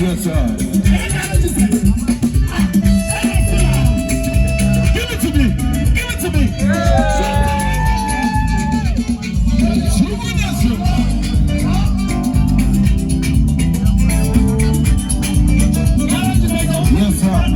Yes, sir. Give it to me. Give it to me. Yes, sir.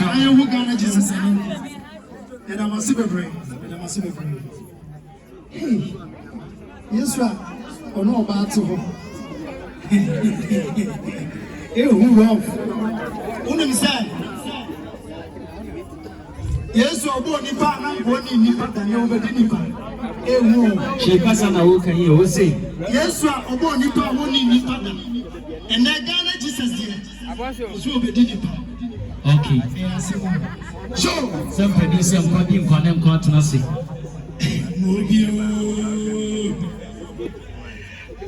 I am who Ghana Jesus and I'm a super brain. Hey, yes, sir. Oh no, about to. Hey, who wrong? Who say? Yes, or born in Panama, born in Nipa, and over the Nipa. She pass on a walk and you will say, yes, sir, or born Nipa, one in Nipa, and that Ghana Jesus here. Okay. So, some producer and podium for them caught nothing.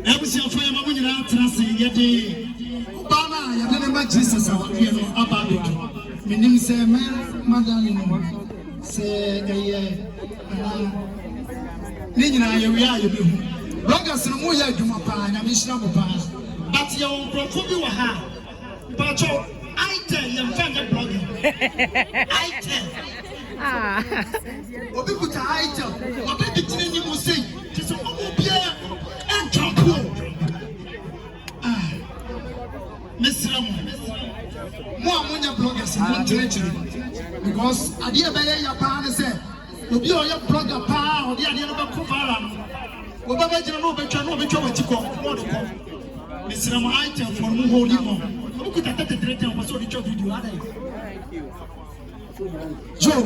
Every for your money out, Trassi, yet Bana, you remember Jesus, our about it. Meaning, say, Madame, say, Nina, we are you. Bloggers and Moya Jumapa, and Mishnah Pass. But your prophet were high. But I tell you, blogger. I tell. Obi put a item. Obi between you will say, "Just a beer and champo." Miss Ramon, more ammonia bloggers in one territory because I dear better your partner said, "Obi or your blogger power or the idea of a cover." Whatever you know, but you know what you call. Miss Ramon, I tell for who holding on. Who could have taken the video? Was so the video. Joe.